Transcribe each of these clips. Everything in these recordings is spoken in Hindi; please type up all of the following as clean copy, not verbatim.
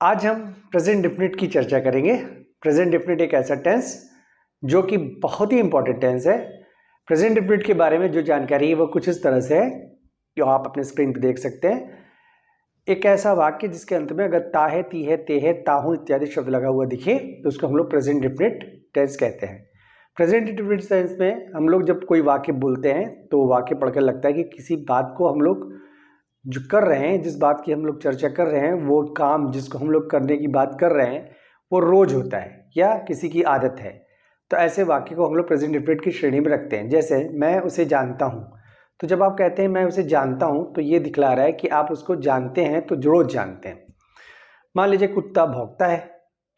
आज हम प्रेजेंट डेफिनेट की चर्चा करेंगे। प्रेजेंट डेफिनेट एक ऐसा टेंस जो कि बहुत ही इंपॉर्टेंट टेंस है। प्रेजेंट डेफिनेट के बारे में जो जानकारी है वो कुछ इस तरह से है जो आप अपने स्क्रीन पर देख सकते हैं। एक ऐसा वाक्य जिसके अंत में अगर ता है, ती है, ते है, ताहू इत्यादि शब्द लगा हुआ दिखे तो उसको हम लोग प्रेजेंट डेफिनेट टेंस कहते हैं। प्रेजेंट डेफिनेट टेंस में हम लोग जब कोई वाक्य बोलते हैं तो वाक्य पढ़कर लगता है कि किसी बात को हम लोग जो कर रहे हैं, जिस बात की हम लोग चर्चा कर रहे हैं, वो काम जिसको हम लोग करने की बात कर रहे हैं वो रोज होता है या किसी की आदत है। तो ऐसे वाक्य को हम लोग प्रेजेंट डेफिनेट की श्रेणी में रखते हैं। जैसे मैं उसे जानता हूँ, तो जब आप कहते हैं मैं उसे जानता हूँ तो ये दिखला रहा है कि आप उसको जानते हैं, तो रोज जानते हैं। मान लीजिए कुत्ता भौंकता है,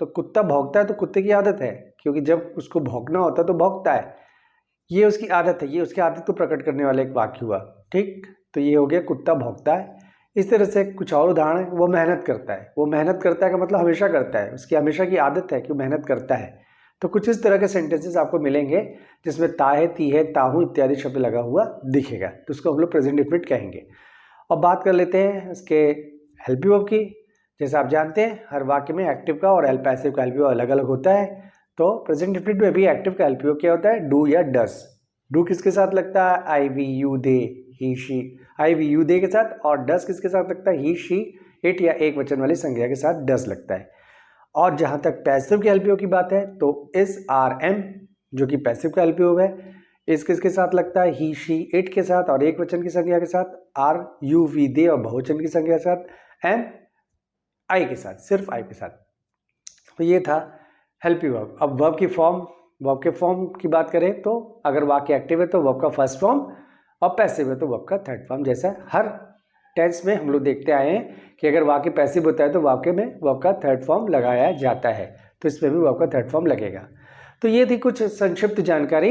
तो कुत्ता भौंकता है तो कुत्ते की आदत है, क्योंकि जब उसको भौंकना होता है तो भौंकता है, ये उसकी आदत है, ये उसकी आदत को प्रकट करने वाला एक वाक्य हुआ। ठीक, तो ये हो गया कुत्ता भौंकता है। इस तरह से कुछ और उदाहरण है, वो मेहनत करता है। वो मेहनत करता है का मतलब हमेशा करता है, उसकी हमेशा की आदत है कि वो मेहनत करता है। तो कुछ इस तरह के सेंटेंसेस आपको मिलेंगे जिसमें ता है, ती है, ताहू इत्यादि शब्द लगा हुआ दिखेगा, तो उसको हम लोग प्रेजेंट डेफिनिट कहेंगे। अब बात कर लेते हैं इसके हेल्पिंग वर्ब की। जैसे आप जानते हैं हर वाक्य में एक्टिव का और पैसिव का हेल्पिंग वर्ब अलग अलग होता है। तो प्रेजेंट डेफिनिट में भी एक्टिव का हेल्पिंग वर्ब क्या होता है? डू या डस। डू किसके साथ लगता है? I, we, you, they, he, she. I, we, you, they के साथ। और डस किसके साथ लगता है? ही, शी, इट या एक वचन वाली संज्ञा के साथ डस लगता है। और जहां तक पैसिव के हेल्पिंग वर्ब की बात है तो इस, आर, एम जो कि पैसिव का हेल्पिंग वर्ब है, इस किसके साथ लगता है? ही, शी, इट के साथ और एक वचन की संज्ञा के साथ। आर, यू, वी, दे और बहुवचन की संज्ञा के साथ। एम, आई के साथ, सिर्फ आई के साथ। तो ये था हेल्पिंग वर्ब। अब वर्ब की फॉर्म, वर्ब के फॉर्म की बात करें तो अगर वाक्य एक्टिव है तो वर्ब का फर्स्ट फॉर्म, और पैसिव है तो वर्ब का थर्ड फॉर्म। जैसा हर टेंस में हम लोग देखते आए हैं कि अगर वाक्य पैसिव होता है तो वाक्य में वर्ब का थर्ड फॉर्म लगाया जाता है, तो इसमें भी वर्ब का थर्ड फॉर्म लगेगा। तो ये थी कुछ संक्षिप्त जानकारी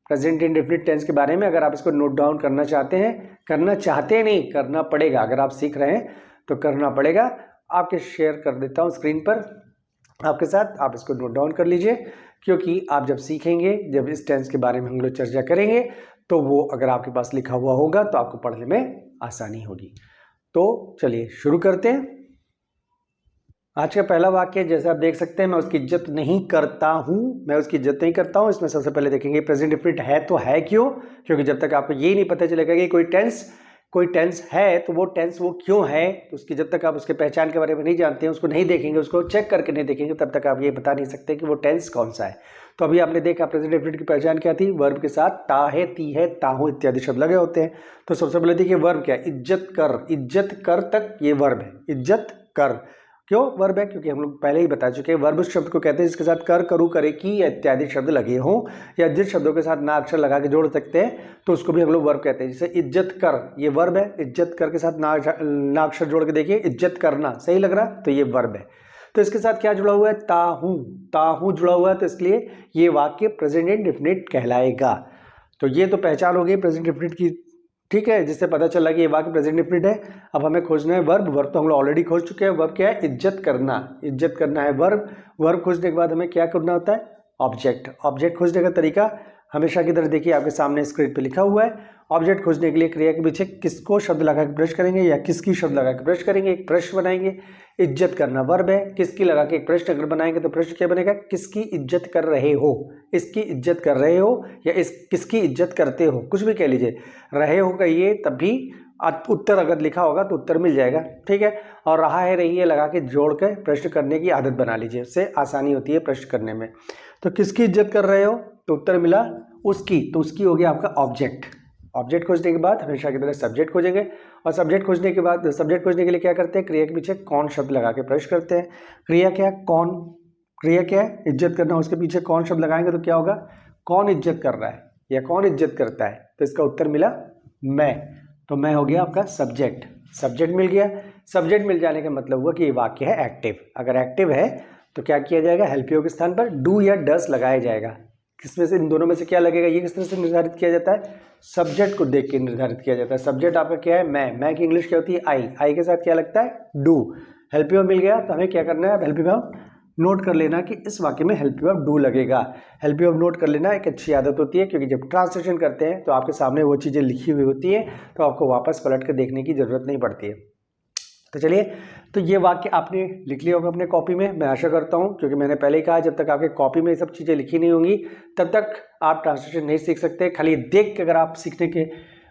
प्रेजेंट इंडेफिनिट टेंस के बारे में। अगर आप इसको नोट डाउन करना चाहते हैं, करना चाहते नहीं, करना पड़ेगा, अगर आप सीख रहे हैं तो करना पड़ेगा। आपके शेयर कर देता हूँ स्क्रीन पर आपके साथ, आप इसको नोट डाउन कर लीजिए, क्योंकि आप जब सीखेंगे, जब इस टेंस के बारे में हम लोग चर्चा करेंगे तो वो अगर आपके पास लिखा हुआ होगा तो आपको पढ़ने में आसानी होगी। तो चलिए शुरू करते हैं। आज का पहला वाक्य जैसे आप देख सकते हैं, मैं उसकी इज्जत नहीं करता हूं। मैं उसकी इज्जत नहीं करता हूं, इसमें सबसे पहले देखेंगे प्रेजेंट डेफिनिट है तो है क्यों, क्योंकि जब तक आपको ये नहीं पता चलेगा कि कोई टेंस है तो वो टेंस वो क्यों है, तो उसकी जब तक आप उसके पहचान के बारे में नहीं जानते हैं, उसको नहीं देखेंगे, उसको चेक करके नहीं देखेंगे, तब तक आप ये बता नहीं सकते कि वो टेंस कौन सा है। तो अभी आपने देखा प्रेजेंट डेफिनिट की पहचान क्या थी? वर्ब के साथ ता है, ती है, ताहू इत्यादि शब्द लगे होते हैं। तो सबसे पहले देखिए वर्ब क्या है? इज्जत कर। इज्जत कर तक ये वर्ब है, इज्जत कर। क्यों वर्ब है? क्योंकि हम लोग पहले ही बता चुके हैं वर्ब उस शब्द को कहते हैं जिसके साथ कर, करूँ, करे, की इत्यादि शब्द लगे हों, या जिस शब्दों के साथ ना अक्षर लगा के जोड़ सकते हैं तो उसको भी हम लोग वर्ब कहते हैं। जैसे इज्जत कर, ये वर्ब है। इज्जत कर के साथ ना अक्षर जोड़ के देखिए, इज्जत करना, सही लग रहा? तो ये वर्ब है। तो इसके साथ क्या जुड़ा हुआ है? ताहू। ताहू जुड़ा हुआ है, तो इसलिए ये वाक्य प्रेजेंट इंडेफिनिट कहलाएगा। तो ये तो पहचान हो गई प्रेजेंट इंडेफिनिट की, ठीक है, जिससे पता चला कि ये वाक्य प्रेजेंट इंडेफिनिट है। अब हमें खोजना है वर्ब। वर्ब तो हम लोग ऑलरेडी खोज चुके हैं। वर्ब क्या है? इज्जत करना। इज्जत करना है वर्ब। वर्ब खोजने के बाद हमें क्या करना होता है? ऑब्जेक्ट। ऑब्जेक्ट खोजने का तरीका हमेशा की तरह देखिए आपके सामने स्क्रीन पे लिखा हुआ है। ऑब्जेक्ट खोजने के लिए क्रिया के पीछे किसको शब्द लगा के ब्रश करेंगे या किसकी शब्द लगा के ब्रश करेंगे, एक प्रश्न बनाएंगे। इज्जत करना वर्ब है। किसकी लगा के एक प्रश्न अगर बनाएंगे तो प्रश्न क्या बनेगा? किसकी इज्जत कर रहे हो, इसकी इज्जत कर रहे हो, या इस किसकी इज्जत करते हो, कुछ भी कह लीजिए। रहे हो कहिए तब भी उत्तर अगर लिखा होगा तो उत्तर मिल जाएगा, ठीक है। और रहा है, रही है लगा के जोड़ के प्रश्न करने की आदत बना लीजिए, उससे आसानी होती है प्रश्न करने में। तो किसकी इज्जत कर रहे हो तो उत्तर मिला उसकी, तो उसकी हो गया आपका ऑब्जेक्ट। ऑब्जेक्ट खोजने के बाद हमेशा की तरह सब्जेक्ट खोजेंगे, और सब्जेक्ट खोजने के बाद सब्जेक्ट खोजने के लिए क्या करते हैं? क्रिया के पीछे कौन शब्द लगा के प्रश्न करते हैं। क्रिया क्या है? कौन। क्रिया क्या है? इज्जत करना। उसके पीछे कौन शब्द लगाएंगे तो क्या होगा? कौन इज्जत कर रहा है या कौन इज्जत करता है, तो इसका उत्तर मिला मैं। तो मैं हो गया आपका सब्जेक्ट। सब्जेक्ट मिल गया। सब्जेक्ट मिल जाने का मतलब हुआ कि ये वाक्य है एक्टिव। अगर एक्टिव है तो क्या किया जाएगा? हेल्पिंग के स्थान पर डू या डस लगाया जाएगा। किसमें से, इन दोनों में से क्या लगेगा? ये किस तरह से निर्धारित किया जाता है? सब्जेक्ट को देख के निर्धारित किया जाता है। सब्जेक्ट आपका क्या है? मैं की इंग्लिश क्या होती है? आई। आई के साथ क्या लगता है? डू। हेल्पिंग मिल गया, तो हमें क्या करना है? अब हेल्पिंग नोट कर लेना कि इस वाक्य में हेल्पिंग डू लगेगा। हेल्पिंग नोट कर लेना एक अच्छी आदत होती है, क्योंकि जब ट्रांसलेशन करते हैं तो आपके सामने वो चीज़ें लिखी हुई होती है, तो आपको वापस पलट कर देखने की जरूरत नहीं पड़ती है। तो चलिए, तो ये वाक्य आपने लिख लिया होगा अपने कॉपी में, मैं आशा करता हूँ, क्योंकि मैंने पहले ही कहा जब तक आपके कॉपी में ये सब चीज़ें लिखी नहीं होंगी तब तक आप ट्रांसलेशन नहीं सीख सकते। खाली देख के अगर आप सीखने के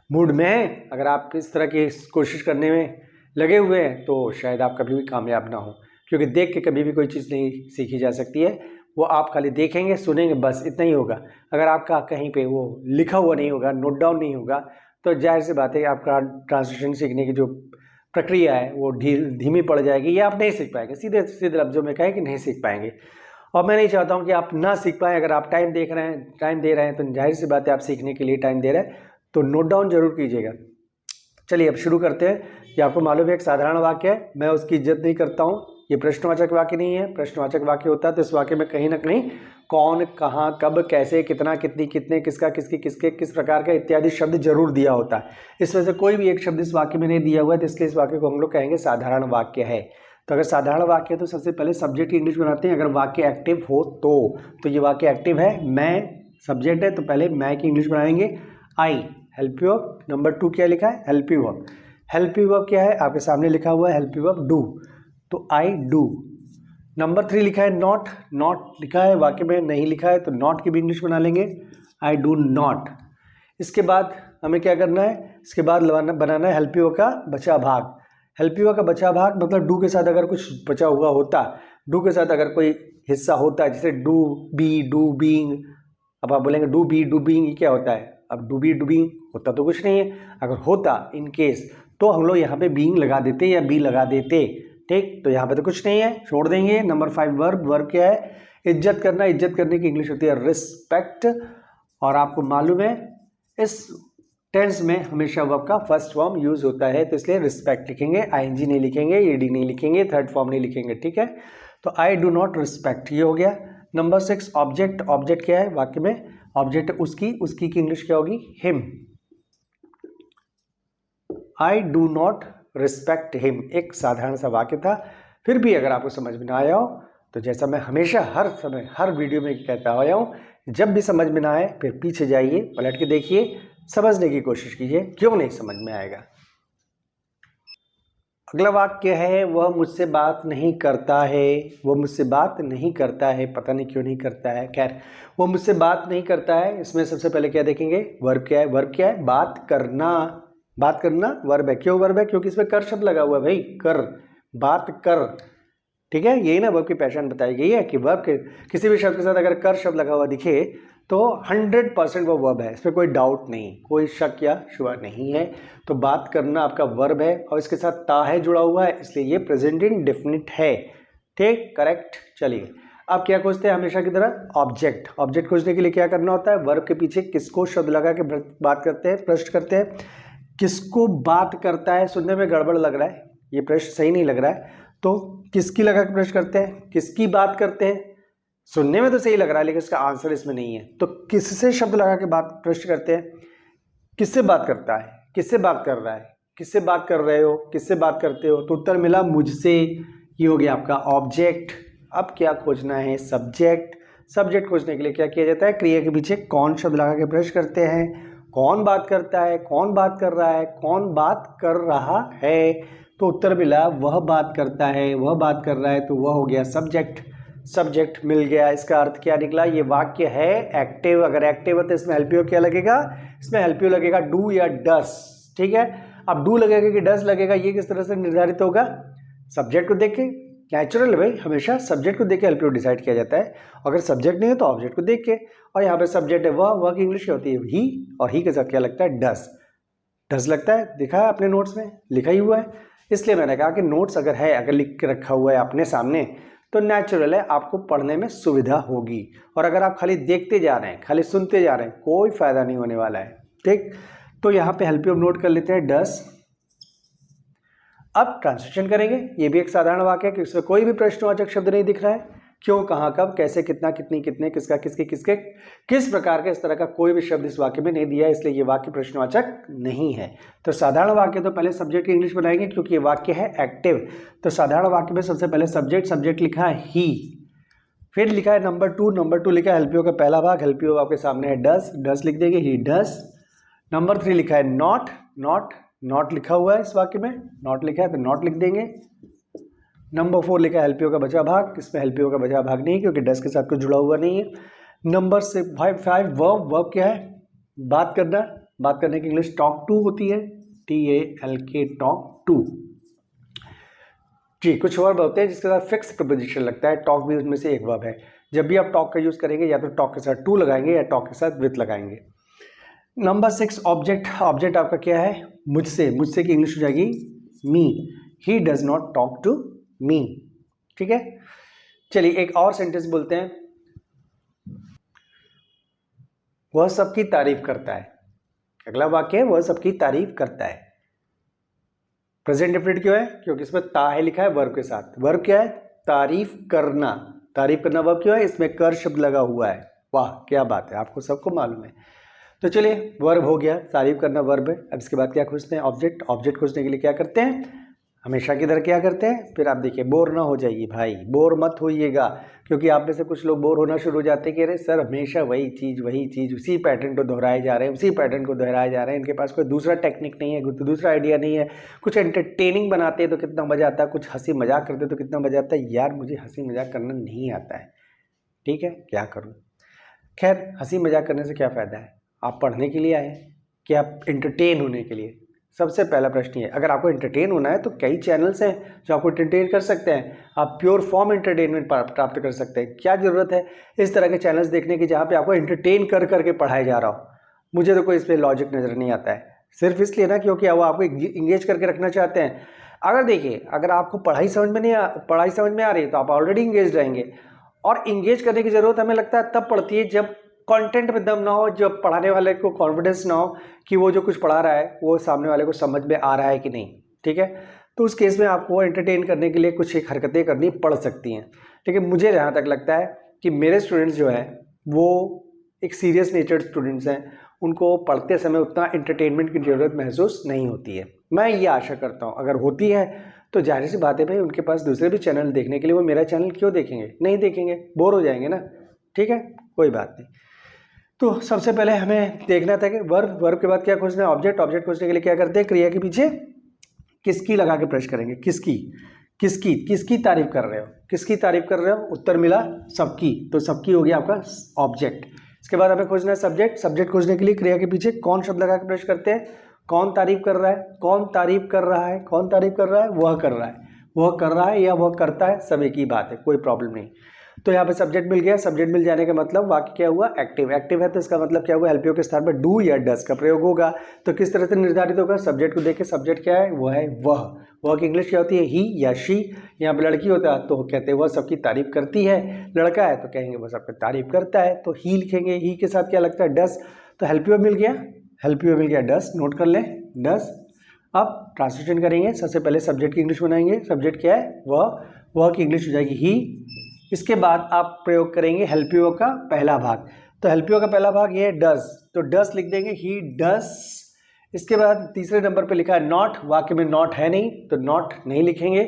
मूड में हैं, अगर आप इस तरह की कोशिश करने में लगे हुए हैं तो शायद आप कभी भी कामयाब ना हो, क्योंकि देख के कभी भी कोई चीज़ नहीं सीखी जा सकती है। वो आप खाली देखेंगे, सुनेंगे, बस इतना ही होगा। अगर आपका कहीं पे वो लिखा हुआ नहीं होगा, नोट डाउन नहीं होगा, तो जाहिर सी बात है आपका ट्रांसलेशन सीखने की जो प्रक्रिया है वो धीमी पड़ जाएगी या आप नहीं सीख पाएंगे। सीधे सीधे लफ्ज़ों में कहें कि नहीं सीख पाएंगे। और मैं नहीं चाहता हूँ कि आप ना सीख पाएँ। अगर आप टाइम दे रहे हैं तो जाहिर सी बात है आप सीखने के लिए टाइम दे रहे हैं, तो नोट डाउन जरूर कीजिएगा। चलिए अब शुरू करते हैं। ये आपको मालूम है एक साधारण वाक्य है, मैं उसकी इज्जत नहीं करता हूँ। ये प्रश्नवाचक वाक्य नहीं है। प्रश्नवाचक वाक्य होता है तो इस वाक्य में कहीं ना कहीं कौन, कहाँ, कब, कैसे, कितना, कितनी, कितने, किसका, किसकी, किसके, किस प्रकार का इत्यादि शब्द जरूर दिया होता है। इस वजह से कोई भी एक शब्द इस वाक्य में नहीं दिया हुआ है, तो इसलिए इस वाक्य को हम लोग कहेंगे साधारण वाक्य है। तो अगर साधारण वाक्य है तो सबसे पहले सब्जेक्ट की इंग्लिश बनाते हैं। अगर वाक्य एक्टिव हो तो ये वाक्य एक्टिव है, मैं सब्जेक्ट है तो पहले मैं की इंग्लिश बनाएंगे I help you up. Number 2 क्या लिखा है? Help you up. Help you up क्या है? आपके सामने लिखा हुआ है हेल्प यू अप डू, तो आई डू। नंबर 3 लिखा है नॉट, नॉट लिखा है, वाक्य में नहीं लिखा है तो नॉट की भी इंग्लिश बना लेंगे आई डू नॉट। इसके बाद हमें क्या करना है? इसके बाद बनाना है हेल्प यू का बचा भाग। हेल्प यू का बचा भाग मतलब डू के साथ अगर कुछ बचा हुआ होता, डू के साथ अगर कोई हिस्सा होता है, जैसे डू बी, डू बीइंग। अब आप बोलेंगे डू बी, डू बीइंग ये क्या होता है? अब डू बी, डू बीइंग होता तो कुछ नहीं है। अगर होता इन केस तो हम लोग यहाँ पे बीइंग लगा देते या बी लगा देते, ठीक। तो यहाँ पे तो कुछ नहीं है, छोड़ देंगे। Number 5 verb. वर्ब क्या है? इज्जत करना। इज्जत करने की इंग्लिश होती है रिस्पेक्ट। और आपको मालूम है इस टेंस में हमेशा वर्ब का फर्स्ट फॉर्म यूज होता है, तो इसलिए रिस्पेक्ट लिखेंगे, आईएनजी नहीं लिखेंगे, ईडी नहीं लिखेंगे, थर्ड फॉर्म नहीं लिखेंगे, ठीक है। तो आई डू नॉट रिस्पेक्ट ये हो गया। Number 6 object. ऑब्जेक्ट क्या है वाक्य में? ऑब्जेक्ट उसकी, उसकी की इंग्लिश क्या होगी? Him. I do not respect him एक साधारण सा वाक्य था। फिर भी अगर आपको समझ में ना आया हो तो जैसा मैं हमेशा हर समय हर वीडियो में कहता आया हूँ, जब भी समझ में ना आए फिर पीछे जाइए, पलट के देखिए, समझने की कोशिश कीजिए, क्यों नहीं समझ में आएगा। अगला वाक्य है वह मुझसे बात नहीं करता है। वह मुझसे बात नहीं करता है, पता नहीं क्यों नहीं करता है, खैर वो मुझसे बात नहीं करता है। इसमें सबसे पहले क्या देखेंगे? वर्ब क्या है? वर्ब क्या है? बात करना। बात करना वर्ब है। क्यों वर्ब है? क्योंकि इसमें कर शब्द लगा हुआ है भाई, कर, बात कर, ठीक है। यही ना वर्ब की पहचान बताई गई है कि वर्ब के किसी भी शब्द के साथ अगर कर शब्द लगा हुआ दिखे तो 100% वो वर्ब है, इसमें कोई डाउट नहीं, कोई शक या शुबा नहीं है। तो बात करना आपका वर्ब है और इसके साथ ता है जुड़ा हुआ है, इसलिए ये प्रेजेंट इंडेफिनिट है, ठीक, करेक्ट। चलिए अब क्या खोजते हैं हमेशा की तरह? ऑब्जेक्ट। ऑब्जेक्ट खोजने के लिए क्या करना होता है? वर्ब के पीछे किसको शब्द लगा के बात करते हैं, प्रश्न करते हैं। किसको बात करता है? सुनने में गड़बड़ लग रहा है, ये प्रश्न सही नहीं लग रहा है, तो किसकी लगा के प्रश्न करते हैं, किसकी बात करते हैं। सुनने में तो सही लग रहा है लेकिन इसका आंसर इसमें नहीं है, तो किससे शब्द लगा के बात प्रश्न करते हैं। किससे बात करता है, किससे बात कर रहा है, किससे बात कर रहे हो, किससे बात करते हो, तो उत्तर मिला मुझसे। ये हो गया आपका ऑब्जेक्ट। अब क्या खोजना है? सब्जेक्ट। सब्जेक्ट खोजने के लिए क्या किया जाता है? क्रिया के पीछे कौन शब्द लगा के प्रश्न करते हैं। कौन बात करता है, कौन बात कर रहा है, कौन बात कर रहा है, तो उत्तर मिला वह बात करता है, वह बात कर रहा है, तो वह हो गया सब्जेक्ट। सब्जेक्ट मिल गया। इसका अर्थ क्या निकला? ये वाक्य है एक्टिव। अगर एक्टिव है तो इसमें हेल्प यू क्या लगेगा? इसमें हेल्प यू लगेगा डू या डस, ठीक है। अब डू लगेगा कि डस लगेगा, ये किस तरह से निर्धारित होगा? सब्जेक्ट को देख के। नेचुरल है भाई, हमेशा सब्जेक्ट को देख के हेल्प यू डिसाइड किया जाता है। अगर सब्जेक्ट नहीं है तो ऑब्जेक्ट को देख के। और यहाँ पे सब्जेक्ट है वह की इंग्लिश क्या होती है? ही, और ही के साथ क्या लगता है? डस। डस लगता है, दिखा है अपने नोट्स में, लिखा ही हुआ है। इसलिए मैंने कहा कि नोट्स अगर है, अगर लिख के रखा हुआ है अपने सामने, तो नेचुरल है आपको पढ़ने में सुविधा होगी। और अगर आप खाली देखते जा रहे हैं, खाली सुनते जा रहे हैं, कोई फायदा नहीं होने वाला है, ठीक। तो यहाँ पे हेल्प यू नोट कर लेते हैं डस। अब ट्रांसलेशन करेंगे। ये भी एक साधारण वाक्य है कि इसमें कोई भी प्रश्नवाचक शब्द नहीं दिख रहा है। क्यों, कहाँ, कब, कैसे, कितना, कितनी, कितने, किसका, किसके, किसके, किस प्रकार का, इस तरह का कोई भी शब्द इस वाक्य में नहीं दिया है, इसलिए ये वाक्य प्रश्नवाचक नहीं है। तो साधारण वाक्य तो पहले सब्जेक्ट की इंग्लिश बनाएंगे क्योंकि ये वाक्य है एक्टिव। तो साधारण वाक्य में सबसे पहले सब्जेक्ट, सब्जेक्ट लिखा है ही, फिर लिखा है नंबर 2, नंबर 2 लिखा है हेल्प यू का पहला भाग, हेल्प यू आपके सामने है डस, डस लिख देंगे, ही डस। नंबर 3 लिखा है नॉट, नॉट नॉट लिखा हुआ है इस वाक्य में, नॉट लिखा है तो नॉट लिख देंगे। नंबर 4 लिखा है हेल्प यू का बचा भाग, इसमें हेल्प यू का बचा भाग नहीं क्योंकि डस के साथ कुछ जुड़ा हुआ नहीं है। नंबर 5 वर्ब क्या है, बात करना, बात करने की इंग्लिश टॉक टू होती है, TALK टॉक टू। जी, कुछ वर्ब होते हैं जिसके साथ फिक्स प्रपोजिशन लगता है, टॉक भी उसमें से एक वर्ब है। जब भी आप टॉक का यूज करेंगे या तो टॉक के साथ टू लगाएंगे या टॉक के साथ विथ लगाएंगे। नंबर 6 ऑब्जेक्ट, ऑब्जेक्ट आपका क्या है, मुझसे, मुझसे की इंग्लिश हो जाएगी me, he does not talk to me. ठीक है, चलिए एक और सेंटेंस बोलते हैं, वह सबकी तारीफ करता है। अगला वाक्य है वह सबकी तारीफ करता है। प्रेजेंट डेफिनिट क्यों है, क्योंकि इसमें ता है लिखा है वर्ब के साथ। वर्ब क्या है, तारीफ करना, तारीफ करना वर्ब क्यों है, इसमें कर शब्द लगा हुआ है। वाह क्या बात है, आपको सबको मालूम है। तो चलिए वर्ब हो गया, तारीफ करना वर्ब है। अब इसके बाद क्या खोजते हैं, ऑब्जेक्ट। ऑब्जेक्ट खोजने के लिए क्या करते हैं, हमेशा की तरह क्या करते हैं, फिर आप देखिए बोर ना हो जाइए भाई, बोर मत होइएगा, क्योंकि आप में से कुछ लोग बोर होना शुरू हो जाते हैं कि अरे सर हमेशा वही चीज़ उसी पैटर्न को दोहराए जा रहे हैं, उसी पैटर्न को दोहराए जा रहे हैं, इनके पास कोई दूसरा टेक्निक नहीं है, कुछ दूसरा आइडिया नहीं है। कुछ एंटरटेनिंग बनाते हैं तो कितना मज़ा आता है, कुछ हंसी मजाक करते तो कितना मज़ा आता है। यार मुझे हंसी मजाक करना नहीं आता है, ठीक है, क्या करूँ। खैर हंसी मजाक करने से क्या फ़ायदा है, आप पढ़ने के लिए आए कि आप एंटरटेन होने के लिए। सबसे पहला प्रश्न ये, अगर आपको एंटरटेन होना है तो कई चैनल्स हैं जो आपको एंटरटेन कर सकते हैं, आप प्योर फॉर्म एंटरटेनमेंट प्राप्त कर सकते हैं। क्या ज़रूरत है इस तरह के चैनल्स देखने की जहाँ पे आपको एंटरटेन कर करके पढ़ाया जा रहा हो। मुझे तो कोई इस पर लॉजिक नज़र नहीं आता है, सिर्फ इसलिए ना क्योंकि वो आपको इंगेज करके रखना चाहते हैं। अगर देखिए, अगर आपको पढ़ाई समझ में आ रही है तो आप ऑलरेडी इंगेज रहेंगे, और इंगेज करने की ज़रूरत हमें लगता है तब पड़ती है जब कंटेंट में दम ना हो, जब पढ़ाने वाले को कॉन्फिडेंस ना हो कि वो जो कुछ पढ़ा रहा है वो सामने वाले को समझ में आ रहा है कि नहीं। ठीक है, तो उस केस में आपको एंटरटेन करने के लिए कुछ एक हरकतें करनी पड़ सकती हैं। लेकिन मुझे जहाँ तक लगता है कि मेरे स्टूडेंट्स जो हैं वो एक सीरियस नेचर्ड स्टूडेंट्स हैं, उनको पढ़ते समय उतना एंटरटेनमेंट की ज़रूरत महसूस नहीं होती है। मैं ये आशा करता हूँ, अगर होती है तो जाहिर सी बात है भाई उनके पास दूसरे भी चैनल देखने के लिए वो मेरा चैनल क्यों देखेंगे, नहीं देखेंगे, बोर हो जाएंगे ना। ठीक है, कोई बात नहीं। तो सबसे पहले हमें देखना था कि वर्ब के बाद क्या खोजना है, ऑब्जेक्ट। ऑब्जेक्ट खोजने के लिए क्या करते हैं, क्रिया के पीछे किसकी लगा के प्रेस करेंगे, किसकी तारीफ कर रहे हो, किसकी तारीफ कर रहे हो, उत्तर मिला सबकी, तो सबकी हो गया आपका ऑब्जेक्ट। इसके बाद हमें खोजना है सब्जेक्ट। सब्जेक्ट खोजने के लिए क्रिया के पीछे कौन शब्द लगा के प्रेस करते हैं, कौन तारीफ कर रहा है, कौन तारीफ कर रहा है, कौन तारीफ कर रहा है, वह कर रहा है, वह कर रहा है या वह करता है, सब एक ही बात है, कोई प्रॉब्लम नहीं। तो यहाँ पे सब्जेक्ट मिल गया। सब्जेक्ट मिल जाने का मतलब वाक्य क्या हुआ, एक्टिव। एक्टिव है तो इसका मतलब क्या हुआ, हेल्प यू के स्थान पर डू या डस का प्रयोग होगा। तो किस तरह से निर्धारित होगा, सब्जेक्ट को देख के सब्जेक्ट क्या है, वह है वह की इंग्लिश क्या होती है, ही या शी। यहाँ पे लड़की होता है तो कहते हैं वह सबकी तारीफ करती है, लड़का है तो कहेंगे वह सबकी तारीफ करता है, तो ही लिखेंगे। ही के साथ क्या लगता है, डस। तो हेल्प यू मिल गया, हेल्प यू मिल गया डस, नोट कर लें डस। अब ट्रांसलेशन करेंगे, सबसे पहले सब्जेक्ट की इंग्लिश बनाएंगे। सब्जेक्ट क्या है, वह की इंग्लिश हो जाएगी ही। इसके बाद आप प्रयोग करेंगे हेल्प यू का पहला भाग। तो हेल्प यू का पहला भाग ये है डस, तो डस लिख देंगे, ही डस। इसके बाद तीसरे नंबर पे लिखा है नॉट, वाक्य में नॉट है नहीं तो नॉट नहीं लिखेंगे।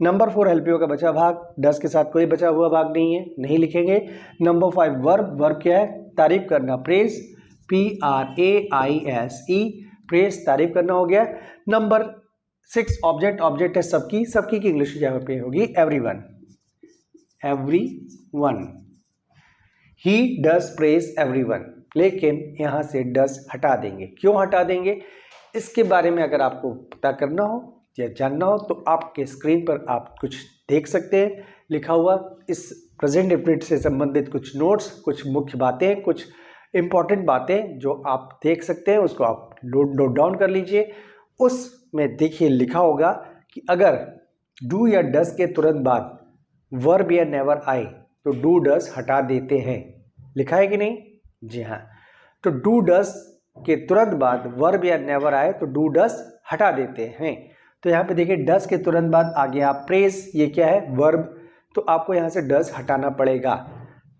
नंबर 4 हेल्प यू का बचा भाग, डस के साथ कोई बचा हुआ भाग नहीं है, नहीं लिखेंगे। नंबर 5 वर्ब, वर्ब क्या है, तारीफ करना, प्रेज, PRAISE, प्रेज, तारीफ करना हो गया। नंबर 6 ऑब्जेक्ट, ऑब्जेक्ट है सबकी, सबकी की इंग्लिश यहाँ पे होगी everyone, everyone, he does praise everyone। लेकिन यहाँ से does हटा देंगे, क्यों हटा देंगे, इसके बारे में अगर आपको पता करना हो या जानना हो तो आपके स्क्रीन पर आप कुछ देख सकते हैं लिखा हुआ। इस प्रेजेंट डेफिनिट से संबंधित कुछ नोट्स, कुछ मुख्य बातें, कुछ इंपॉर्टेंट बातें जो आप देख सकते हैं, उसको आप नोट डाउन कर लीजिए। उसमें देखिए लिखा होगा कि अगर डू या डस के तुरंत बाद वर्ब या नेवर आए तो डू डस हटा देते हैं, लिखा है कि नहीं, जी हाँ। तो डू डस के तुरंत बाद वर्ब या नेवर आए तो डू डस हटा देते हैं। तो यहाँ पे देखिए डस के तुरंत बाद आ गया प्रेस, ये क्या है, वर्ब, तो आपको यहाँ से डस हटाना पड़ेगा।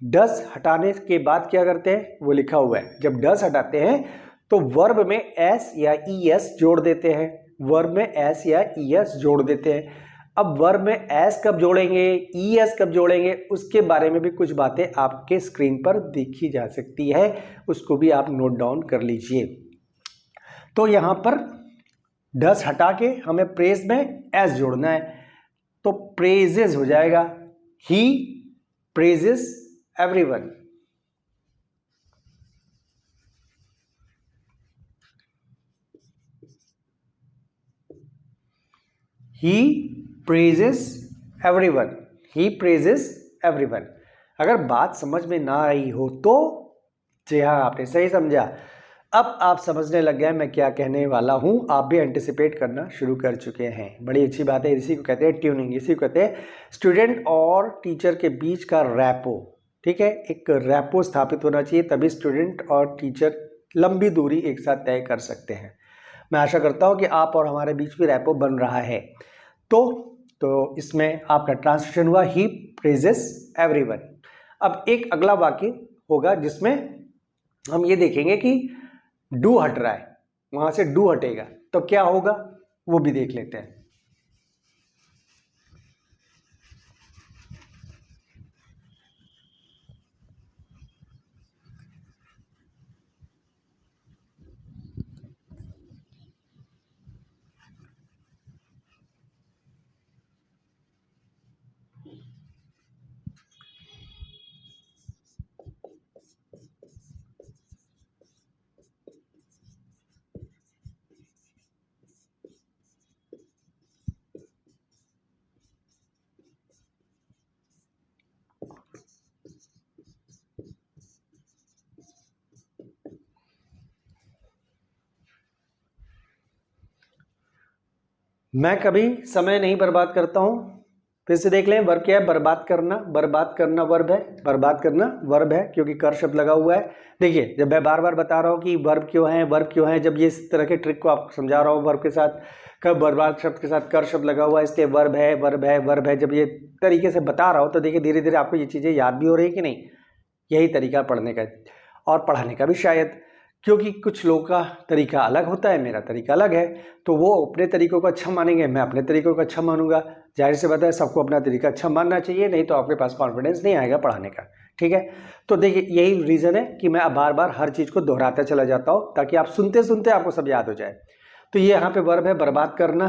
डस हटाने के बाद क्या करते हैं, वो लिखा हुआ है, जब डस हटाते हैं तो वर्ब में एस या ES जोड़ देते हैं, वर्ब में एस या ES जोड़ देते हैं। अब वर्ब में एस कब जोड़ेंगे, ES कब जोड़ेंगे, उसके बारे में भी कुछ बातें आपके स्क्रीन पर देखी जा सकती है, उसको भी आप नोट डाउन कर लीजिए। तो यहाँ पर डस हटा के हमें प्रेज में एस जोड़ना है, तो प्रेजेस हो जाएगा, ही प्रेजेस एवरीवन। ही प्रेजेस एवरीवन, ही प्रेजेस एवरीवन। अगर बात समझ में ना आई हो तो जी हाँ, आपने सही समझा। अब आप समझने लग गए मैं क्या कहने वाला हूँ, आप भी एंटिसिपेट करना शुरू कर चुके हैं। बड़ी अच्छी बात है, इसी को कहते हैं ट्यूनिंग, इसी को कहते हैं स्टूडेंट और टीचर के बीच का रैपो। ठीक है, एक रैपो स्थापित होना चाहिए, तभी स्टूडेंट और टीचर लंबी दूरी एक साथ तय कर सकते हैं। मैं आशा करता हूँ कि आप और हमारे बीच भी रैपो बन रहा है। तो इसमें आपका ट्रांसलेशन हुआ ही प्रेजेस एवरीवन। अब एक अगला वाक्य होगा जिसमें हम ये देखेंगे कि डू हट रहा है, वहां से डू हटेगा तो क्या होगा वो भी देख लेते हैं। मैं कभी समय नहीं बर्बाद करता हूं। फिर से देख लें, वर्ब क्या है, बर्बाद करना। बर्बाद करना वर्ब है, बर्बाद करना वर्ब है क्योंकि कर शब्द लगा हुआ है। देखिए, जब मैं बार बार बता रहा हूं कि वर्ब क्यों है, वर्ब क्यों है, जब ये इस तरह के ट्रिक को आपको समझा रहा हूं, वर्ब के साथ कब बर्बाद शब्द के साथ कर शब्द लगा हुआ है, इसलिए वर्ब है, वर्ब है, वर्ब है, जब ये तरीके से बता रहा हूं तो देखिए धीरे धीरे आपको ये चीज़ें याद भी हो रही है कि नहीं। यही तरीका पढ़ने का और पढ़ाने का भी शायद, क्योंकि कुछ लोगों का तरीका अलग होता है, मेरा तरीका अलग है, तो वो अपने तरीकों को अच्छा मानेंगे, मैं अपने तरीकों को अच्छा मानूंगा। जाहिर से बात है, सबको अपना तरीका अच्छा मानना चाहिए, नहीं तो आपके पास कॉन्फिडेंस नहीं आएगा पढ़ाने का। ठीक है, तो देखिए यही रीज़न है कि मैं बार बार हर चीज़ को दोहराता चला जाता हूँ ताकि आप सुनते सुनते आपको सब याद हो जाए। तो ये यहाँ पे वर्ब है बर्बाद करना,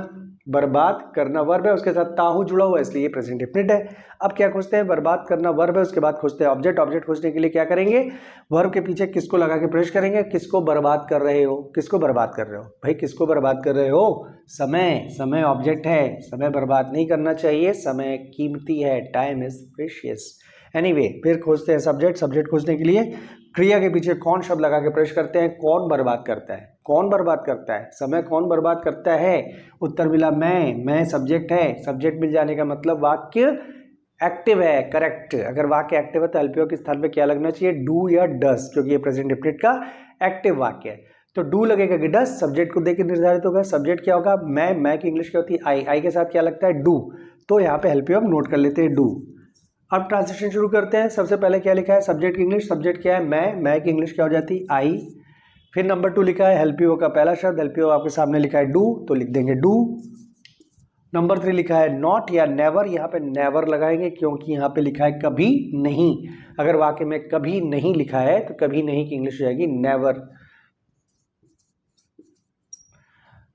बर्बाद करना वर्ब है, उसके साथ ताहू जुड़ा हुआ है इसलिए ये प्रेजेंट डेफिनिट है। अब क्या खोजते हैं, बर्बाद करना वर्ब है, उसके बाद खोजते हैं ऑब्जेक्ट। ऑब्जेक्ट खोजने के लिए क्या करेंगे, वर्ब के पीछे किसको लगा के प्रवेश करेंगे, किसको बर्बाद कर रहे हो, किसको बर्बाद कर रहे हो भाई, किसको बर्बाद कर रहे हो, समय। समय ऑब्जेक्ट है, समय बर्बाद नहीं करना चाहिए, समय कीमती है, टाइम इज प्रेशियस। एनीवे, फिर खोजते हैं सब्जेक्ट। सब्जेक्ट खोजने के लिए क्रिया के पीछे कौन शब्द लगा के प्रवेश करते हैं, कौन बर्बाद करता है, कौन बर्बाद करता है, समय कौन बर्बाद करता है। उत्तर मिला मैं सब्जेक्ट है, सब्जेक्ट मिल जाने का मतलब वाक्य एक्टिव है, करेक्ट। अगर वाक्य एक्टिव है तो एलपीओ के स्थान पे क्या लगना चाहिए, डू या डस, क्योंकि ये प्रेजेंट डेफिनिट का एक्टिव वाक्य है। तो डू लगेगा कि डस, सब्जेक्ट को देकर निर्धारित होगा। सब्जेक्ट क्या होगा, मैं की इंग्लिश क्या होती है, आई के साथ क्या लगता है, डू। तो यहाँ पे एलपीओ हम नोट कर लेते हैं, डू। अब ट्रांसलेशन शुरू करते हैं। सबसे पहले क्या लिखा है, सब्जेक्ट की इंग्लिश, सब्जेक्ट क्या है, मैं की इंग्लिश क्या हो जाती है, आई। फिर नंबर 2 लिखा है हेल्प यू का पहला शब्द, हेल्प यू आपके सामने लिखा है डू, तो लिख देंगे डू। नंबर 3 लिखा है नॉट या नेवर, यहाँ पे नेवर लगाएंगे क्योंकि यहाँ पे लिखा है कभी नहीं। अगर वाक्य में कभी नहीं लिखा है तो कभी नहीं की इंग्लिश हो जाएगी नेवर।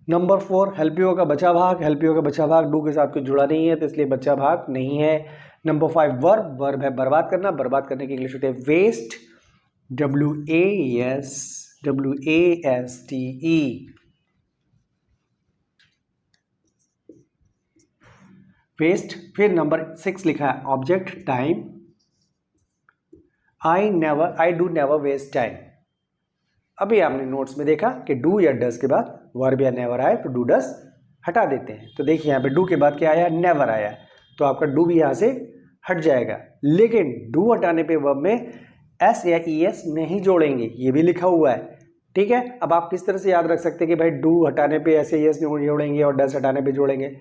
नंबर 4 हेल्प यू का बचा भाग, हेल्प यू का बचा भाग डू के साथ कुछ जुड़ा नहीं है तो इसलिए बचा भाग नहीं है। नंबर 5 वर्ब, वर्ब है बर्बाद करना, बर्बाद करने की इंग्लिश होती है वेस्ट, WASTE। वेस्ट। फिर नंबर 6 लिखा है object time, I do never waste time. अभी आपने नोट्स में देखा कि डू या डस के बाद वर्ब या नेवर आए तो डू डस हटा देते हैं। तो देखिए यहाँ पे डू के बाद क्या आया, नेवर आया, तो आपका डू भी यहाँ से हट जाएगा। लेकिन डू हटाने पे वर्ब में एस या ES नहीं जोड़ेंगे, ये भी लिखा हुआ है। ठीक है, अब आप किस तरह से याद रख सकते हैं कि भाई डू हटाने पे एस या ES नहीं जोड़ेंगे और डस हटाने पे जोड़ेंगे।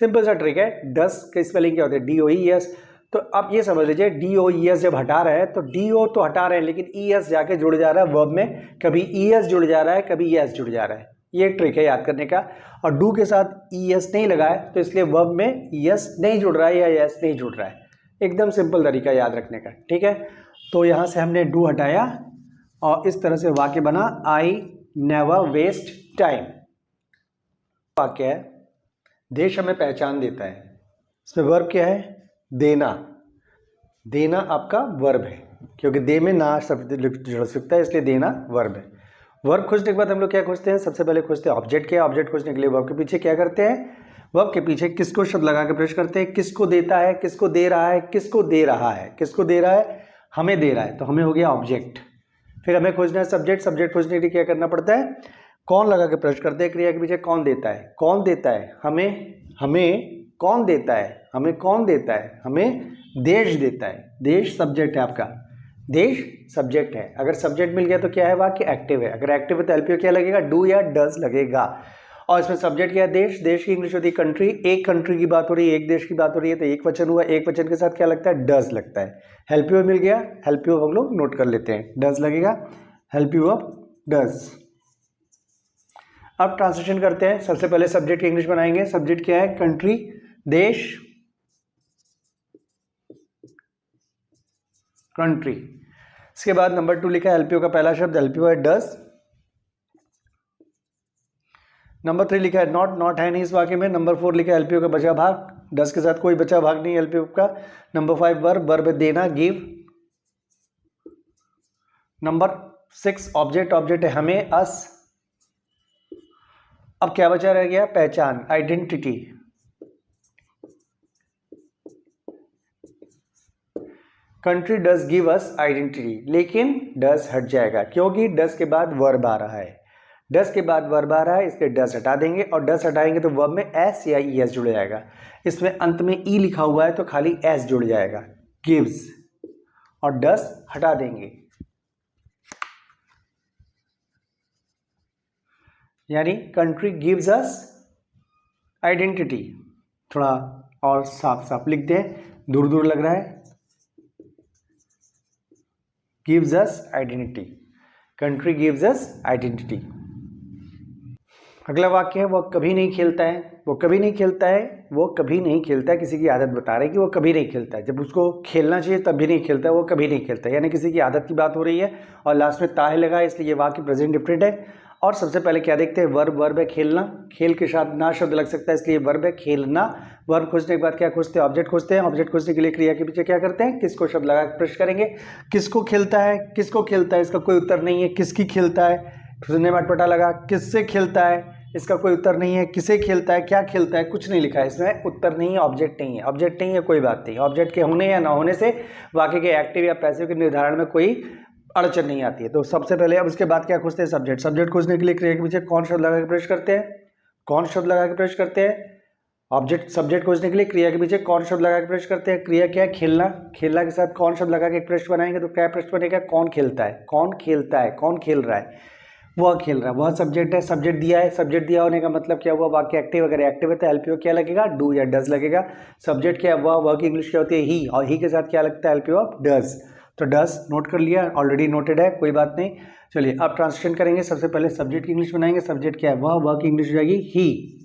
सिंपल सा ट्रिक है, डस का स्पेलिंग क्या होता है, DOES। तो आप ये समझ लीजिए DOES जब हटा रहे हैं तो DO तो हटा रहे हैं लेकिन ES जाके जुड़ जा रहा है वर्ब में, कभी ES जुड़ जा रहा है, कभी ES जुड़ जा रहा है। ये ट्रिक है याद करने का। और डू के साथ ES नहीं लगा है तो इसलिए वर्ब में ES नहीं जुड़ रहा है या ES नहीं जुड़ रहा है। एकदम सिंपल तरीका याद रखने का। ठीक है, तो यहाँ से हमने डू हटाया और इस तरह से वाक्य बना, आई नेवर वेस्ट टाइम। वाक्य है, देश हमें पहचान देता है। इसमें वर्ब क्या है? देना। देना आपका वर्ब है, क्योंकि दे में ना शब्द जुड़ सकता है, इसलिए देना वर्ब है। वर्ब खोजने के बाद हम लोग क्या खोजते हैं? सबसे पहले खोजते हैं ऑब्जेक्ट। क्या है? ऑब्जेक्ट खोजने के लिए वर्ब के पीछे क्या करते हैं? वर्ब के पीछे किसको शब्द लगा के प्रश्न करते हैं। किसको देता है, किसको दे रहा है, किसको दे रहा है, किसको दे रहा है? हमें दे रहा है, तो हमें हो गया ऑब्जेक्ट। फिर हमें खोजना है सब्जेक्ट। सब्जेक्ट खोजने के लिए क्या करना पड़ता है? कौन लगा के प्रश्न करते हैं। क्रिया के पीछे कौन देता है? कौन देता है? हमें कौन देता है? हमें कौन देता है? हमें देश देता है। देश सब्जेक्ट है आपका, देश सब्जेक्ट है। अगर सब्जेक्ट मिल गया तो क्या है? वाक्य एक्टिव है। अगर एक्टिव है तो एलपीओ क्या लगेगा? डू या डज लगेगा। और इसमें सब्जेक्ट क्या है? देश। देश की इंग्लिश होती है कंट्री। एक कंट्री की बात हो रही है, एक देश की बात हो रही है, तो एक वचन हुआ। एक वचन के साथ क्या लगता है? डज लगता है। हेल्पियो मिल गया। हेल्पियो हम लोग नोट कर लेते हैं, डज लगेगा। हेल्पियो ऑफ डज। अब ट्रांसलेशन करते हैं। सबसे पहले सब्जेक्ट की इंग्लिश बनाएंगे। सब्जेक्ट क्या है? कंट्री, देश, कंट्री। इसके बाद नंबर 2 लिखा है एलपीओ का पहला शब्द, एलपीओ है डज। नंबर 3 लिखा है नॉट। नॉट है नहीं इस वाक्य में। नंबर 4 लिखा है एलपीओ का बचा भाग, डज के साथ कोई बचा भाग नहीं एलपीओ का। नंबर 5 वर्ब, वर्ब देना, गिव। नंबर 6 ऑब्जेक्ट, ऑब्जेक्ट है हमें, अस। अब क्या बचा रह गया? पहचान, identity. Country does give us identity, लेकिन डज हट जाएगा क्योंकि डज के बाद वर्ब आ रहा है। डज के बाद वर्ब आ रहा है, इसलिए डज हटा देंगे, और डज हटाएंगे तो वर्ब में एस या ई एस जुड़ जाएगा। इसमें अंत में ई लिखा हुआ है तो खाली एस जुड़ जाएगा, गिव्स, और डज हटा देंगे। यानी कंट्री गिव्स अस आइडेंटिटी। थोड़ा और साफ साफ लिख दें, दूर दूर लग रहा है। gives us identity, country gives us identity। अगला वाक्य है, वो कभी नहीं खेलता है। वो कभी नहीं खेलता है, वो कभी नहीं खेलता है। किसी की आदत बता रहे हैं कि वो कभी नहीं खेलता है। जब उसको खेलना चाहिए तब भी नहीं खेलता है, वो कभी नहीं खेलता है। यानी किसी की आदत की बात हो रही है और लास्ट में ता है लगा, इसलिए ये वाक्य प्रेजेंट डिफरेंट है। और सबसे पहले क्या देखते हैं? वर्ब। वर्ब है खेलना, खेल के साथ ना शब्द लग सकता है, इसलिए वर्ब है खेलना। वर्ब खोजने के बाद क्या खोजते हैं? ऑब्जेक्ट खोजते हैं। ऑब्जेक्ट खोजने के लिए क्रिया के पीछे क्या करते हैं? किसको शब्द लगा के प्रश्न करेंगे। किसको खेलता है? किसको खेलता है, इसका कोई उत्तर नहीं है। किसकी खेलता है, सुनने में अटपटा लगा। किससे खेलता है, इसका कोई उत्तर नहीं है। किसे खेलता है, क्या खेलता है, कुछ नहीं लिखा है इसमें, उत्तर नहीं है, ऑब्जेक्ट नहीं है। ऑब्जेक्ट नहीं है, कोई बात नहीं। ऑब्जेक्ट के होने या ना होने से वाक्य के एक्टिव या पैसिव के निर्धारण में कोई अड़चन नहीं आती है। तो सबसे पहले अब उसके बाद क्या खोजते हैं? सब्जेक्ट। सब्जेक्ट खोजने के लिए क्रिया के पीछे कौन शब्द लगा के प्रश्न करते हैं? कौन शब्द लगा के प्रश्न करते हैं? ऑब्जेक्ट। सब्जेक्ट खोजने के लिए क्रिया के पीछे कौन शब्द लगा के प्रश्न करते हैं? क्रिया क्या है? खेलना। खेलना के साथ कौन शब्द लगा के एक प्रश्न बनाएंगे तो क्या प्रश्न बनेगा? कौन खेलता है, कौन खेलता है, कौन खेल रहा है? वह खेल रहा है, वह सब्जेक्ट है। सब्जेक्ट दिया है, सब्जेक्ट दिया होने का मतलब क्या हुआ? वाक्य एक्टिव। अगर एक्टिव है तो एलपीओ क्या लगेगा? डू या डज लगेगा। सब्जेक्ट क्या है? वह की इंग्लिश क्या होती है? ही, और ही के साथ क्या लगता है? LPO of does. तो डज नोट कर लिया, ऑलरेडी नोटेड है, कोई बात नहीं। चलिए अब ट्रांसलेशन करेंगे। सबसे पहले सब्जेक्ट की इंग्लिश बनाएंगे। सब्जेक्ट क्या है? वह की इंग्लिश हो जाएगी ही।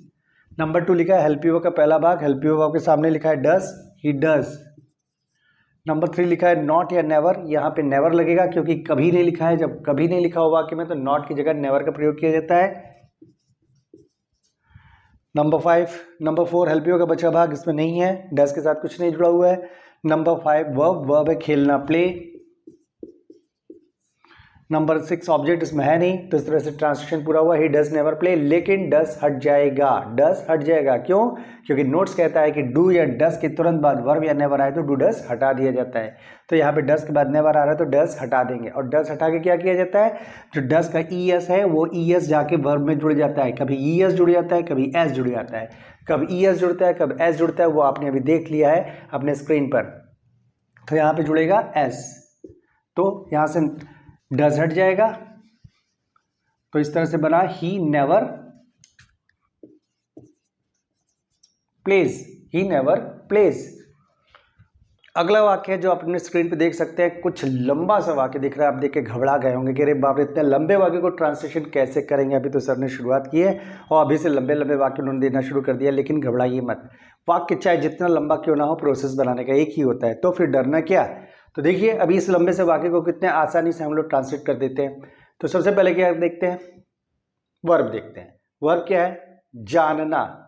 नंबर 2 लिखा है हेल्पियो का पहला भाग, हेल्पियो वर्ब के सामने लिखा है डज, ही डज। नंबर 3 लिखा है नॉट या नेवर, यहाँ पे नेवर लगेगा क्योंकि कभी नहीं लिखा है। जब कभी नहीं लिखा हो वाक्य में तो नॉट की जगह नेवर का प्रयोग किया जाता है। नंबर 4 हेल्पियो का बचा भाग, इसमें नहीं है, डज के साथ कुछ नहीं जुड़ा हुआ है। नंबर 5 वर्ब, वर्ब है खेलना, प्ले। नंबर 6 ऑब्जेक्ट इसमें है नहीं, तो इस तरह से ट्रांसलेशन पूरा हुआ, ही डज नेवर प्ले। लेकिन डज हट जाएगा, डज हट जाएगा। क्यों? क्योंकि नोट्स कहता है कि डू या डज के तुरंत बाद वर्ब या नेवर आए तो डू डज हटा दिया जाता है। तो यहाँ पे डज के बाद नेवर आ रहा है तो डज हटा देंगे। और डज हटा के क्या किया जाता है? जो डज का ई एस है वो ई एस जाके वर्ब में जुड़ जाता है। कभी ई एस जुड़ जाता है, कभी एस जुड़ जाता है। कब ई एस जुड़ता है, कब एस जुड़ता है, वो आपने अभी देख लिया है अपने स्क्रीन पर। तो यहाँ पे जुड़ेगा एस, तो यहाँ से डज हट जाएगा। तो इस तरह से बना he never plays, he never plays. अगला वाक्य है जो आप अपने स्क्रीन पे देख सकते हैं, कुछ लंबा सा वाक्य दिख रहा है। आप देख के घबरा गए होंगे कि अरे बाप रे, इतने लंबे वाक्य को ट्रांसलेशन कैसे करेंगे। अभी तो सर ने शुरुआत की है और अभी से लंबे लंबे वाक्य उन्होंने देना शुरू कर दिया। लेकिन घबराइए मत, वाक्य चाहे जितना लंबा क्यों ना हो, प्रोसेस बनाने का एक ही होता है, तो फिर डरना क्या। तो देखिए अभी इस लंबे से वाक्य को कितने आसानी से हम लोग ट्रांसलेट कर देते हैं। तो सबसे पहले क्या देखते हैं? वर्ब देखते हैं। वर्ब क्या है? जानना,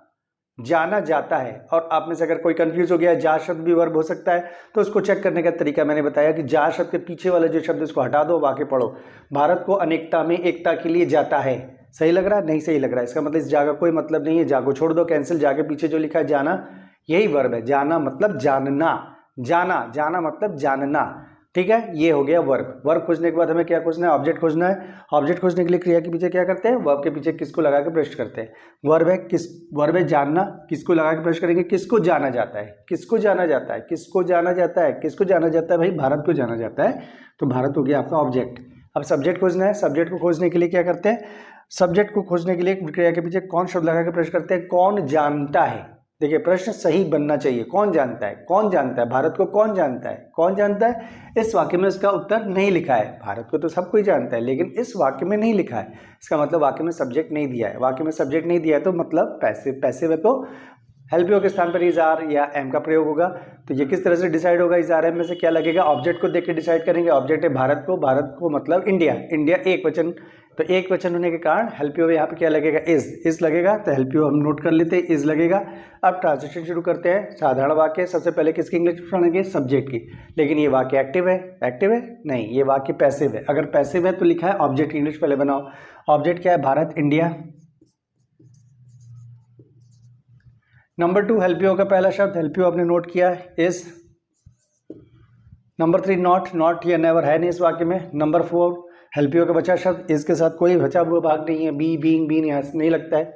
जाना जाता है। और आप में से अगर कोई कंफ्यूज हो गया, जा शब्द भी वर्ब हो सकता है, तो उसको चेक करने का तरीका मैंने बताया कि जा शब्द के पीछे वाला जो शब्द उसको हटा दो, वाक्य पढ़ो। भारत को अनेकता में एकता के लिए जाता है। सही लग रहा है? नहीं सही लग रहा है, इसका मतलब इस जा का कोई मतलब नहीं है, जा को छोड़ दो, कैंसिल। जा के पीछे जो लिखा है जाना, यही वर्ब है। जाना मतलब जानना, जाना, जाना मतलब जानना। ठीक है, ये हो गया वर्ब। वर्ब खोजने के बाद हमें क्या खोजना है? ऑब्जेक्ट खोजना है। ऑब्जेक्ट खोजने के लिए क्रिया के पीछे क्या करते हैं? वर्ब के पीछे किसको लगा के प्रश्न करते हैं? वर्ब है किस, वर्ब है जानना, किसको लगा के प्रश्न करेंगे? किसको जाना जाता है? किसको जाना जाता है? किसको जाना जाता है? किसको जाना जाता है? भाई भारत को जाना जाता है, तो भारत हो गया आपका ऑब्जेक्ट। अब सब्जेक्ट खोजना है। सब्जेक्ट को खोजने के लिए क्या करते हैं? सब्जेक्ट को खोजने के लिए क्रिया के पीछे कौन शब्द लगा के प्रश्न करते हैं? कौन जानता है। देखिए प्रश्न सही बनना चाहिए, कौन जानता है? कौन जानता है? भारत को कौन जानता है? कौन जानता है? इस वाक्य में इसका उत्तर नहीं लिखा है। भारत को तो सब कोई जानता है, लेकिन इस वाक्य में नहीं लिखा है। इसका मतलब वाक्य में सब्जेक्ट नहीं दिया है। वाक्य में सब्जेक्ट नहीं दिया है तो मतलब पैसिव है, तो हेल्प यू के स्थान पर इज आर या एम का प्रयोग होगा। तो ये किस तरह से डिसाइड होगा? इज आर एम में से क्या लगेगा? ऑब्जेक्ट को देख के डिसाइड करेंगे। ऑब्जेक्ट है भारत को, भारत को मतलब इंडिया, इंडिया एक वचन, तो एक वचन होने के कारण हेल्प यू यहाँ पे क्या लगेगा? इज लगेगा। तो हेल्प यू हम नोट कर लेते हैं, इज लगेगा। अब ट्रांसलेशन शुरू करते हैं। साधारण वाक्य, सबसे पहले किसकी इंग्लिश पढ़ेंगे? सब्जेक्ट की। लेकिन ये वाक्य एक्टिव है? एक्टिव है नहीं, ये वाक्य पैसिव है। अगर पैसिव है तो लिखा है ऑब्जेक्ट की इंग्लिश पहले बनाओ। ऑब्जेक्ट क्या है? Bharat, India. Number 2 help you का पहला शब्द, हेल्प यू आपने नोट किया है, इज। नंबर 3 नॉट, नॉट या नेवर है नहीं इस वाक्य में। नंबर 4 हेल्प यू का बचा शब्द, इसके साथ कोई बचा हुआ भाग नहीं है, बी, बीइंग, बीन यहाँ से नहीं लगता है।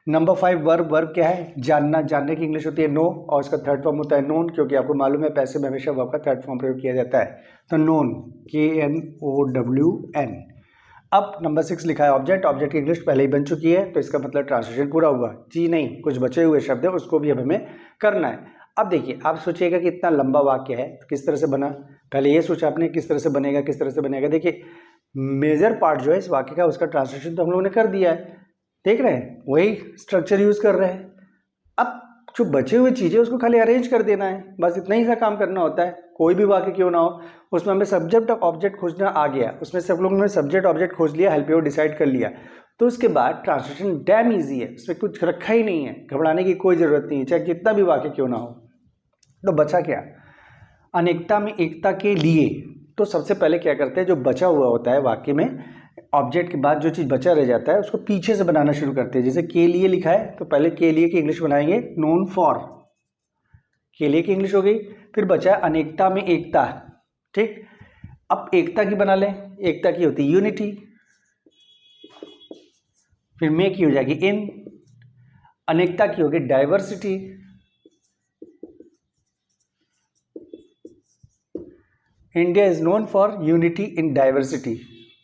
नंबर 5 वर्ब, वर्ब क्या है? जानना, जानने की इंग्लिश होती है नो, और इसका थर्ड फॉर्म होता है नोन, क्योंकि आपको मालूम है पैसिव में हमेशा वर्ब का थर्ड फॉर्म प्रयोग किया जाता है। तो नोन, KNOWN। अब नंबर 6 लिखा है ऑब्जेक्ट, ऑब्जेक्ट की इंग्लिश पहले ही बन चुकी है, तो इसका मतलब ट्रांसलेशन पूरा हुआ। जी नहीं, कुछ बचे हुए शब्द है, उसको भी अब हमें करना है। अब देखिए, आप सोचिएगा कि इतना लंबा वाक्य है तो किस तरह से बना? पहले ये सोचा आपने किस तरह से बनेगा, किस तरह से बनेगा। देखिए मेजर पार्ट जो है इस वाक्य का, उसका ट्रांसलेशन तो हम लोगों ने कर दिया है, देख रहे हैं, वही स्ट्रक्चर यूज कर रहे हैं। अब जो बचे हुए चीज़ें उसको खाली अरेंज कर देना है, बस इतना ही सा काम करना होता है। कोई भी वाक्य क्यों ना हो, उसमें हमें सब्जेक्ट और ऑब्जेक्ट खोजना आ गया, उसमें सब लोगों ने सब्जेक्ट ऑब्जेक्ट खोज लिया, हेल्प यू डिसाइड कर लिया, तो उसके बाद ट्रांसलेशन डैम इजी है, उसमें कुछ रखा ही नहीं है, घबराने की कोई ज़रूरत नहीं है, चाहे कितना भी वाक्य क्यों ना हो। तो बचा क्या? अनेकता में एकता के लिए। तो सबसे पहले क्या करते हैं, जो बचा हुआ होता है वाक्य में, ऑब्जेक्ट के बाद जो चीज़ बचा रह जाता है उसको पीछे से बनाना शुरू करते हैं। जैसे के लिए लिखा है तो पहले के लिए की इंग्लिश बनाएंगे नोन फॉर, के लिए की इंग्लिश हो गई। फिर बचा है अनेकता में एकता, ठीक। अब एकता की बना लें, एकता की होती है यूनिटी, फिर में की हो जाएगी इन, अनेकता की होगी diversity, India is known for unity in diversity.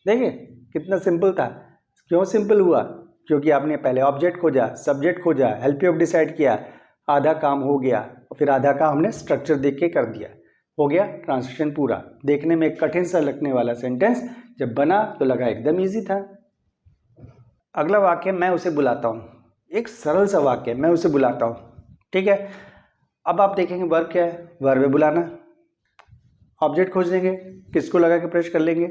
देखिए कितना सिंपल था। क्यों सिंपल हुआ? क्योंकि आपने पहले ऑब्जेक्ट खोजा, सब्जेक्ट खोजा, हेल्प यू डिसाइड किया, आधा काम हो गया, फिर आधा काम हमने स्ट्रक्चर देख के कर दिया, हो गया ट्रांसलेशन पूरा। देखने में कठिन सा लगने वाला सेंटेंस जब बना तो लगा एकदम इजी था। अगला वाक्य, मैं उसे बुलाता हूँ, एक सरल सा वाक्य, मैं उसे बुलाता हूँ, ठीक है। अब आप देखेंगे वर्ब क्या है, वर्ब है बुलाना। ऑब्जेक्ट खोज लेंगे, किसको लगा के प्रश्न कर लेंगे,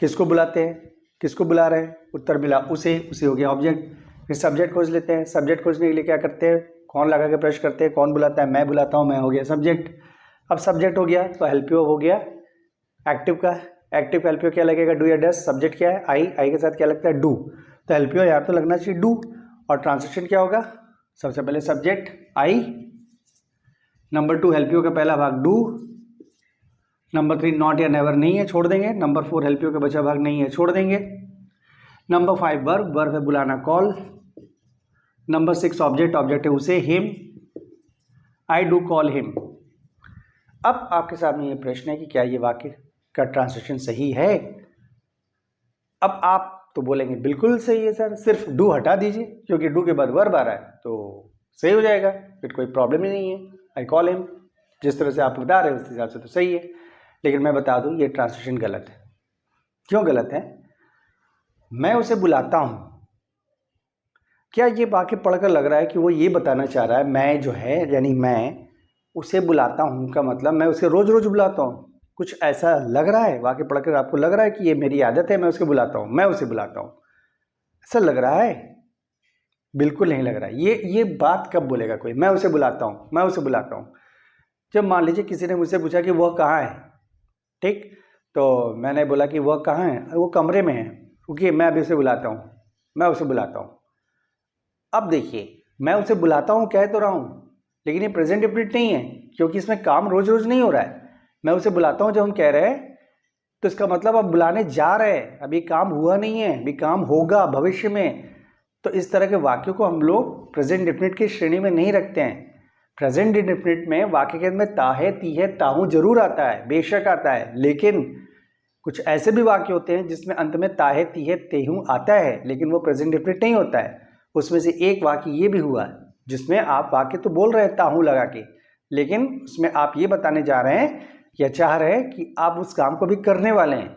किसको बुलाते हैं, किसको बुला रहे हैं, उत्तर मिला उसे, उसे हो गया ऑब्जेक्ट। फिर सब्जेक्ट खोज लेते हैं, सब्जेक्ट खोजने के लिए क्या करते हैं, कौन लगा के प्रश्न करते हैं, कौन बुलाता है, मैं बुलाता हूँ, मैं हो गया सब्जेक्ट। अब सब्जेक्ट हो गया तो हेल्प यू हो गया एक्टिव का, एक्टिव का हेल्प यू क्या लगेगा, डू या डस। सब्जेक्ट क्या है, आई, आई के साथ क्या लगता है, डू, तो हेल्प यू यहाँ तो लगना चाहिए डू। और ट्रांसलेशन क्या होगा, सबसे पहले subject I, number 2 help you का पहला भाग डू, नंबर 3 नॉट या नेवर नहीं है, छोड़ देंगे। नंबर 4 हेल्प यू का बचा भाग नहीं है, छोड़ देंगे। नंबर 5 वर्ब, वर्ब है बुलाना कॉल। नंबर 6 ऑब्जेक्ट, ऑब्जेक्ट है उसे, him, I do call him. अब आपके सामने ये प्रश्न है कि क्या ये वाक्य का ट्रांसलेशन सही है? अब आप तो बोलेंगे बिल्कुल सही है सर, सिर्फ डू हटा दीजिए, क्योंकि डू के बाद वर्ब आ रहा है तो सही हो जाएगा, फिर कोई प्रॉब्लम ही नहीं है। आई कॉल हिम, जिस तरह से आप बता रहे हैं उस हिसाब से तो सही है। लेकिन मैं बता दूं ये ट्रांसलेशन गलत है। क्यों गलत है? मैं उसे बुलाता हूं, क्या ये वाक्य पढ़कर लग रहा है कि वो ये बताना चाह रहा है, मैं जो है यानी मैं उसे बुलाता हूं का मतलब मैं उसे रोज रोज बुलाता हूं? कुछ ऐसा लग रहा है वाक्य पढ़कर, आपको लग रहा है कि ये मेरी आदत है, मैं उसे बुलाता हूं, मैं उसे बुलाता हूं, ऐसा लग रहा है? बिल्कुल नहीं लग रहा है। ये बात कब बोलेगा कोई, मैं उसे बुलाता हूँ, मैं उसे बुलाता हूँ। जब मान लीजिए किसी ने मुझसे पूछा कि वह कहाँ है, ठीक, तो मैंने बोला कि वह कहाँ है, वो कमरे में है, क्योंकि मैं अभी उसे बुलाता हूँ, मैं उसे बुलाता हूँ। अब देखिए, मैं उसे बुलाता हूँ कह तो रहा हूँ, लेकिन ये प्रेजेंट इंडेफिनिट नहीं है, क्योंकि इसमें काम रोज रोज नहीं हो रहा है। मैं उसे बुलाता हूँ जब हम कह रहे हैं, तो इसका मतलब अब बुलाने जा रहे हैं, अभी काम हुआ नहीं है, अभी काम होगा भविष्य में। तो इस तरह के वाक्यों को हम लोग प्रेजेंट इंडेफिनिट की श्रेणी में नहीं रखते हैं। प्रेजेंट इंडेफिनिट में वाक्य के अंत में ता है, ती है, ताहू जरूर आता है, बेशक आता है, लेकिन कुछ ऐसे भी वाक्य होते हैं जिसमें अंत में ता है, ती है, तेहू आता है, लेकिन वो प्रेजेंट इंडेफिनिट नहीं होता है। उसमें से एक वाक्य ये भी हुआ जिसमें आप वाक्य तो बोल रहे हैं ताहू लगा के, लेकिन उसमें आप ये बताने जा रहे हैं या चाह रहे हैं कि आप उस काम को भी करने वाले हैं।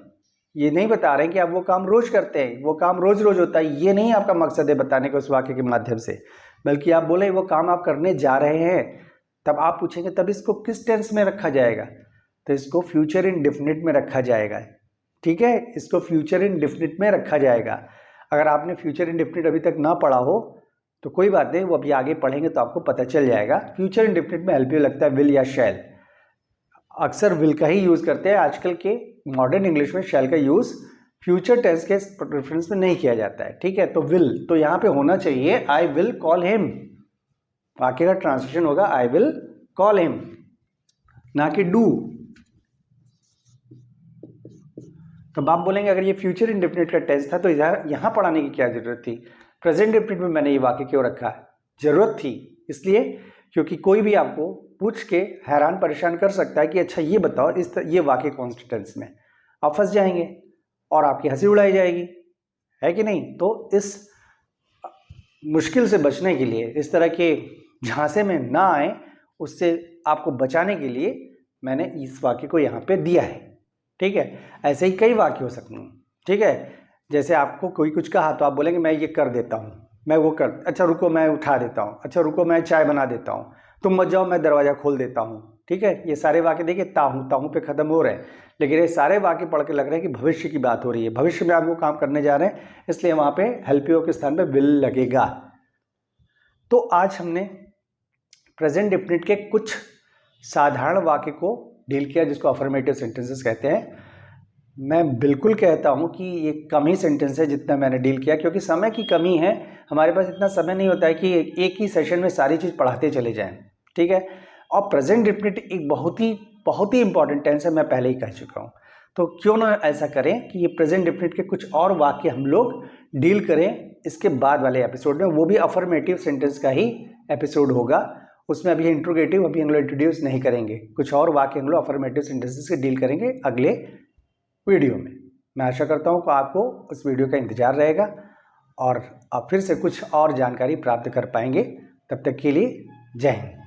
ये नहीं बता रहे हैं कि आप वो काम रोज करते हैं, वो काम रोज रोज होता है, ये नहीं आपका मकसद है बताने का उस वाक्य के माध्यम से, बल्कि आप बोले वो काम आप करने जा रहे हैं। तब आप पूछेंगे तब इसको किस टेंस में रखा जाएगा, तो इसको फ्यूचर इंडेफिनिट में रखा जाएगा। ठीक है, इसको फ्यूचर इंडेफिनिट में रखा जाएगा। अगर आपने फ्यूचर इंडेफिनिट अभी तक ना पढ़ा हो तो कोई बात नहीं, वो अभी आगे पढ़ेंगे तो आपको पता चल जाएगा। फ्यूचर इंडेफिनिट में हेल्प यू लगता है विल या शैल, अक्सर विल का ही यूज़ करते हैं। आजकल के मॉडर्न इंग्लिश में शैल का यूज़ फ्यूचर टेंस के रेफरेंस में नहीं किया जाता है। ठीक है, तो विल, तो यहाँ पे होना चाहिए आई विल कॉल हिम, वाक्य का ट्रांसलेशन होगा आई विल कॉल हिम, ना कि डू। तो आप बोलेंगे अगर ये फ्यूचर इंडेफिनिट का टेंस था तो यहाँ पढ़ाने की क्या जरूरत थी, प्रेजेंट इंडेफिनिट में मैंने ये वाक्य क्यों रखा है? जरूरत थी इसलिए क्योंकि कोई भी आपको पूछ के हैरान परेशान कर सकता है कि अच्छा ये बताओ ये वाक्य कौन से टेंस में, आप फंस जाएंगे और आपकी हंसी उड़ाई जाएगी, है कि नहीं? तो इस मुश्किल से बचने के लिए, इस तरह के झांसे में ना आए, उससे आपको बचाने के लिए मैंने इस वाक्य को यहाँ पे दिया है। ठीक है, ऐसे ही कई वाक्य हो सकते हैं। ठीक है, जैसे आपको कोई कुछ कहा तो आप बोलेंगे मैं ये कर देता हूँ, मैं वो कर, अच्छा रुको मैं उठा देता हूँ, अच्छा रुको मैं चाय बना देता हूँ, तुम मत जाओ मैं दरवाजा खोल देता हूँ। ठीक है, ये सारे वाक्य देखिए ताहू पे खत्म हो रहे हैं, लेकिन ये सारे वाक्य पढ़ के लग रहे हैं कि भविष्य की बात हो रही है, भविष्य में आप वो काम करने जा रहे हैं, इसलिए वहाँ पे हेल्प यू के स्थान पे विल लगेगा। तो आज हमने प्रेजेंट इंडेफिनिट के कुछ साधारण वाक्य को डील किया जिसको अफर्मेटिव सेंटेंसेस कहते हैं। मैं बिल्कुल कहता हूं कि ये कम ही सेंटेंस है जितना मैंने डील किया, क्योंकि समय की कमी है, हमारे पास इतना समय नहीं होता है कि एक ही सेशन में सारी चीज़ पढ़ाते चले जाएं। ठीक है, और प्रेजेंट इंडेफिनिट एक बहुत ही इंपॉर्टेंट टेंस है, मैं पहले ही कह चुका हूं। तो क्यों ना ऐसा करें कि ये प्रेजेंट इंडेफिनिट के कुछ और वाक्य हम लोग डील करें इसके बाद वाले एपिसोड में, वो भी अफर्मेटिव सेंटेंस का ही एपिसोड होगा। उसमें अभी इंट्रोगेटिव अभी हम लोग इंट्रोड्यूस नहीं करेंगे, कुछ और वाक्य हम लोग अफर्मेटिव सेंटेंसेस के डील करेंगे अगले वीडियो में। मैं आशा करता हूँ कि आपको उस वीडियो का इंतजार रहेगा और आप फिर से कुछ और जानकारी प्राप्त कर पाएंगे। तब तक के लिए जय हिंद।